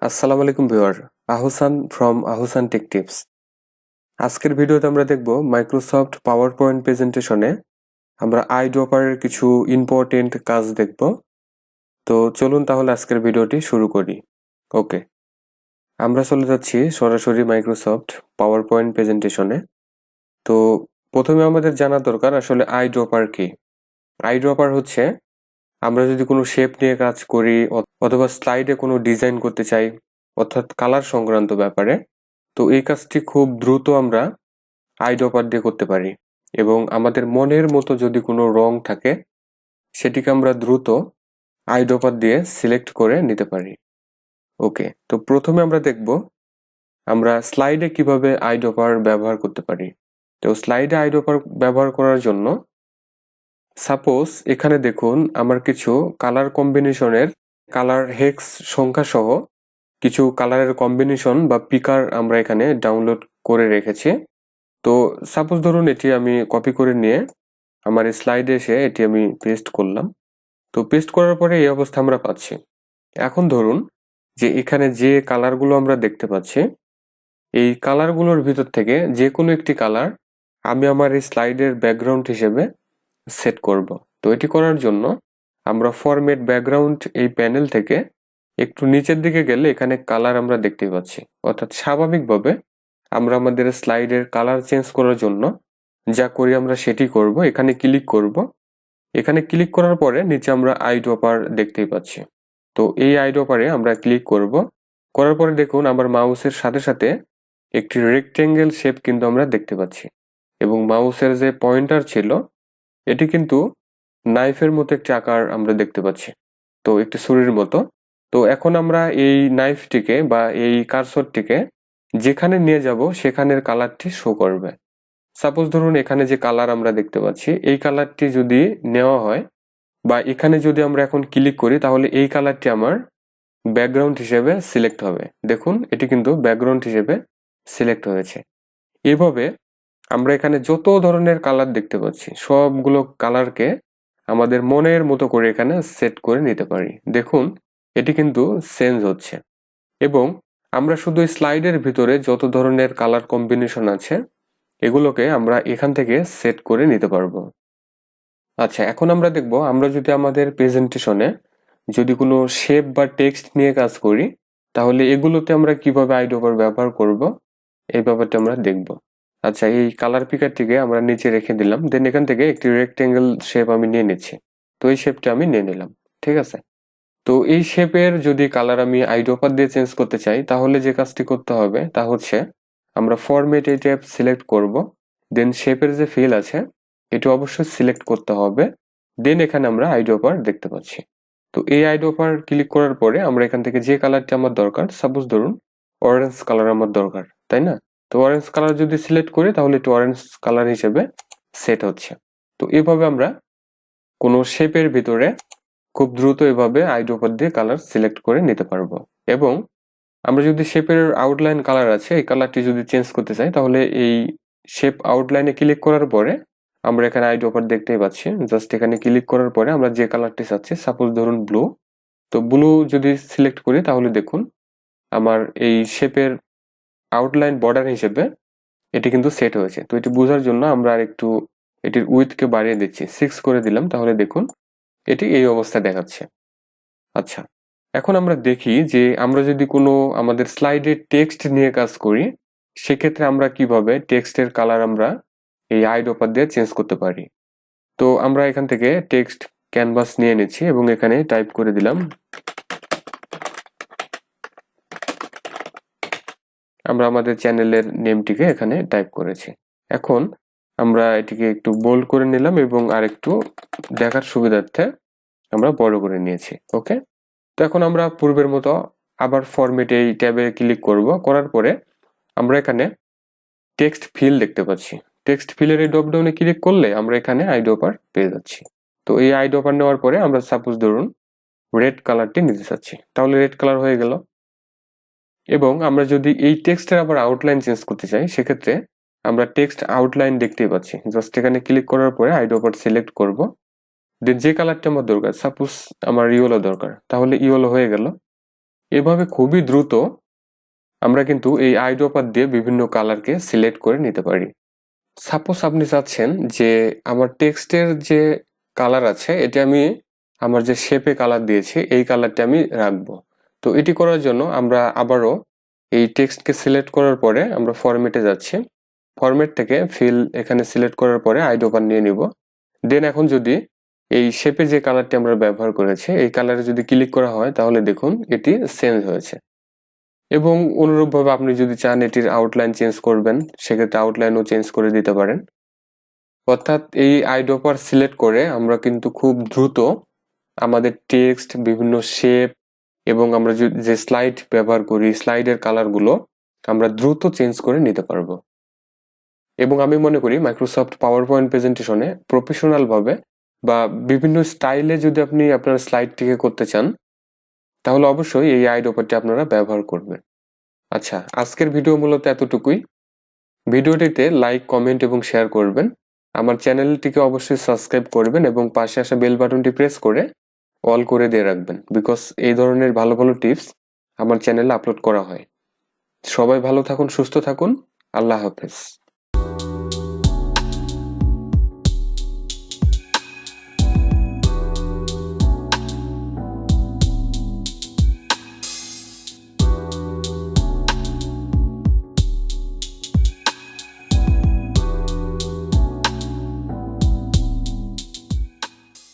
আসসালামু আলাইকুম viewer, Ahsan from Ahsan take tips. আজকের ভিডিওতে আমরা দেখব মাইক্রোসফট পাওয়ার পয়েন্ট প্রেজেন্টেশনে আমরা আইড্রপারের কিছু ইম্পর্টেন্ট কাজ দেখব। তো চলুন তাহলে আজকের ভিডিওটি শুরু করি। ওকে, আমরা চলে যাচ্ছি সরাসরি মাইক্রোসফট পাওয়ার পয়েন্ট প্রেজেন্টেশনে। তো প্রথমে আমাদের জানা দরকার আসলে আইড্রপার কি। আইড্রপার হচ্ছে আমরা যদি কোনো শেপ নিয়ে কাজ করি অথবা স্লাইডে কোনো ডিজাইন করতে চাই, অর্থাৎ কালার সংক্রান্ত ব্যাপারে, তো এই কাজটি খুব দ্রুত আমরা আইড্রপার দিয়ে করতে পারি। এবং আমাদের মনের মতো যদি কোনো রং থাকে সেটিকে আমরা দ্রুত আইড্রপার দিয়ে সিলেক্ট করে নিতে পারি। ওকে, তো প্রথমে আমরা দেখব আমরা স্লাইডে কিভাবে আইড্রপার ব্যবহার করতে পারি। তো স্লাইডে আইড্রপার ব্যবহার করার জন্য সাপোজ এখানে দেখুন আমার কিছু কালার কম্বিনেশনের কালার হেক্স সংখ্যা সহ কিছু কালারের কম্বিনেশন বা পিকার আমরা এখানে ডাউনলোড করে রেখেছি। তো সাপোজ ধরুন এটি আমি কপি করে নিয়ে আমার স্লাইডে এসে এটি আমি পেস্ট করলাম। তো পেস্ট করার পরে এই অবস্থা আমরা পাচ্ছি। এখন ধরুন যে এখানে যে কালারগুলো আমরা দেখতে পাচ্ছি, এই কালারগুলোর ভিতর থেকে যে কোনো একটি কালার আমি আমার এই স্লাইডের ব্যাকগ্রাউন্ড হিসেবে সেট করব। তো এটি করার জন্য আমরা ফরম্যাট ব্যাকগ্রাউন্ড এই প্যানেল থেকে একটু নিচের দিকে গেলে এখানে কালার আমরা দেখতে পাচ্ছি। অর্থাৎ স্বাভাবিকভাবে আমরা আমাদের স্লাইডের কালার চেঞ্জ করার জন্য যা করি আমরা সেটি করব। এখানে ক্লিক করব। এখানে ক্লিক করার পরে নিচে আমরা আইড্রপার দেখতেই পাচ্ছি। তো এই আইড্রপারে আমরা ক্লিক করব। করার পরে দেখুন আমার মাউসের সাথে সাথে একটি রেক্টেঙ্গেল শেপ কিন্তু আমরা দেখতে পাচ্ছি, এবং মাউসের যে পয়েন্টার ছিল এটি কিন্তু নাইফের মতো একটি আকার আমরা দেখতে পাচ্ছি, তো একটি ছুরির মতো। তো এখন আমরা এই নাইফটিকে বা এই কার্সরটিকে যেখানে নিয়ে যাব সেখানের কালারটি শো করবে। সাপোজ ধরুন এখানে যে কালার আমরা দেখতে পাচ্ছি এই কালারটি যদি নেওয়া হয় বা এখানে যদি আমরা এখন ক্লিক করি তাহলে এই কালারটি আমার ব্যাকগ্রাউন্ড হিসেবে সিলেক্ট হবে। দেখুন এটি কিন্তু ব্যাকগ্রাউন্ড হিসেবে সিলেক্ট হয়েছে। এভাবে আমরা এখানে যত ধরনের কালার দেখতে পাচ্ছি সবগুলো কালারকে আমাদের মনের মতো করে এখানে সেট করে নিতে পারি। দেখুন এটি কিন্তু চেঞ্জ হচ্ছে, এবং আমরা শুধু স্লাইডের ভিতরে যত ধরনের কালার কম্বিনেশন আছে এগুলোকে আমরা এখান থেকে সেট করে নিতে পারবো। আচ্ছা, এখন আমরা দেখব আমরা যদি আমাদের প্রেজেন্টেশনে যদি কোনো শেপ বা টেক্সট নিয়ে কাজ করি তাহলে এগুলোতে আমরা কিভাবে আইড্রপার ব্যবহার করব এই ব্যাপারটা আমরা দেখব। আচ্ছা, এই কালার পিকারটিকে আমরা নিচে রেখে দিলাম, দেন এখান থেকে একটি রেক্টেঙ্গেল শেপ আমি নিয়ে নিচ্ছি। তো এই শেপটা আমি নিয়ে নিলাম, ঠিক আছে। তো এই শেপের যদি কালার আমি আইড্রপার দিয়ে চেঞ্জ করতে চাই তাহলে যে কাজটি করতে হবে তা হচ্ছে আমরা ফরম্যাট এই ট্যাব সিলেক্ট করব, দেন শেপের যে ফিল আছে এটি অবশ্যই সিলেক্ট করতে হবে, দেন এখানে আমরা আইড্রপার দেখতে পাচ্ছি। তো এই আইড্রপার ক্লিক করার পরে আমরা এখান থেকে যে কালারটি আমার দরকার, সাপোজ ধরুন অরেঞ্জ কালার আমার দরকার, তাই না? তো অরেঞ্জ কালার যদি সিলেক্ট করি তাহলে এটি অরেঞ্জ কালার হিসেবে সেট হচ্ছে। তো এভাবে আমরা কোনো শেপের ভিতরে খুব দ্রুত এভাবে আইড্রপার দিয়ে কালার সিলেক্ট করে নিতে পারবো। এবং আমরা যদি শেপের আউটলাইন কালার আছে এই কালারটি যদি চেঞ্জ করতে চাই তাহলে এই শেপ আউটলাইনে ক্লিক করার পরে আমরা এখানে আইড্রপার দেখতেই পাচ্ছি। জাস্ট এখানে ক্লিক করার পরে আমরা যে কালারটি চাচ্ছি, সাপোজ ধরুন ব্লু, তো ব্লু যদি সিলেক্ট করি তাহলে দেখুন আমার এই শেপের আউটলাইন বর্ডার হিসেবে এটি কিন্তু সেট হয়েছে। তো এটি বোঝার জন্য আমরা আর একটু এটির উইথকে বাড়িয়ে দিচ্ছি, 6 করে দিলাম, তাহলে দেখুন এটি এই অবস্থা দেখাচ্ছে। আচ্ছা, এখন আমরা দেখি যে আমরা যদি কোনো আমাদের স্লাইডে টেক্সট নিয়ে কাজ করি সেক্ষেত্রে আমরা কিভাবে টেক্সটের কালার আমরা এই আইড্রপার দিয়ে চেঞ্জ করতে পারি। তো আমরা এখান থেকে টেক্সট ক্যানভাস নিয়ে নিচ্ছি এবং এখানে টাইপ করে দিলাম, আমরা আমাদের চ্যানেলের নেমটিকে এখানে টাইপ করেছি। এখন আমরা এটিকে একটু বোল্ড করে নিলাম এবং আরেকটু দেখার সুবিধার্থে আমরা বড় করে নিয়েছি। ওকে, তো এখন আমরা পূর্বের মতো আবার ফরম্যাট এই ট্যাবে ক্লিক করব। করার পরে আমরা এখানে টেক্সট ফিল দেখতে পাচ্ছি। টেক্সট ফিলের এই ড্রপ ডাউনে ক্লিক করলে আমরা এখানে আইড্রপার পেয়ে যাচ্ছি। তো এই আইড্রপার নেওয়ার পরে আমরা সাপোজ ধরুন রেড কালারটি নিতে চাচ্ছি, তাহলে রেড কালার হয়ে গেল। এবং আমরা যদি এই টেক্সটের আবার আউটলাইন চেঞ্জ করতে চাই সেক্ষেত্রে আমরা টেক্সট আউটলাইন দেখতেই পাচ্ছি। জাস্ট এখানে ক্লিক করার পরে আইড্রপার সিলেক্ট করব, দেন যে কালারটা আমার দরকার, সাপোজ আমার ইয়েলো দরকার, তাহলে ইয়েলো হয়ে গেল। এভাবে খুবই দ্রুত আমরা কিন্তু এই আইড্রপার দিয়ে বিভিন্ন কালারকে সিলেক্ট করে নিতে পারি। সাপোজ আপনি চাচ্ছেন যে আমার টেক্সটের যে কালার আছে এটা আমি আমার যে শেপে কালার দিয়েছি এই কালারটা আমি রাখবো। তো এটি করার জন্য আমরা আবারও এই টেক্সটকে সিলেক্ট করার পরে আমরা ফরম্যাটে যাচ্ছি। ফরম্যাট থেকে ফিল এখানে সিলেক্ট করার পরে আইড্রপার নিয়ে নিব। দেন এখন যদি এই শেপে যে কালারটি আমরা ব্যবহার করেছি এই কালারে যদি ক্লিক করা হয় তাহলে দেখুন এটি চেঞ্জ হয়েছে। এবং অনুরূপভাবে আপনি যদি চান এটির আউটলাইন চেঞ্জ করবেন সেক্ষেত্রে আউটলাইনও চেঞ্জ করে দিতে পারেন। অর্থাৎ এই আইড্রপার সিলেক্ট করে আমরা কিন্তু খুব দ্রুত আমাদের টেক্সট, বিভিন্ন শেপ এবং আমরা যে স্লাইড ব্যবহার করি স্লাইডের কালারগুলো আমরা দ্রুত চেঞ্জ করে নিতে পারবো। এবং আমি মনে করি মাইক্রোসফট পাওয়ার পয়েন্ট প্রেজেন্টেশনে প্রফেশনাল ভাবে বা বিভিন্ন স্টাইলে যদি আপনি আপনার স্লাইডটিকে করতে চান তাহলে অবশ্যই এই আইড্রপারটি আপনারা ব্যবহার করবেন। আচ্ছা, আজকের ভিডিও মূলত এতটুকুই। ভিডিওটিতে লাইক, কমেন্ট এবং শেয়ার করবেন। আমার চ্যানেলটিকে অবশ্যই সাবস্ক্রাইব করবেন এবং পাশে আসা বেল বাটনটি প্রেস করে অল করে দিয়ে রাখবেন, বিকজ এই ধরনের ভালো ভালো টিপস আমার চ্যানেলে আপলোড করা হয়। সবাই ভালো থাকুন, সুস্থ থাকুন। আল্লাহ হাফেজ।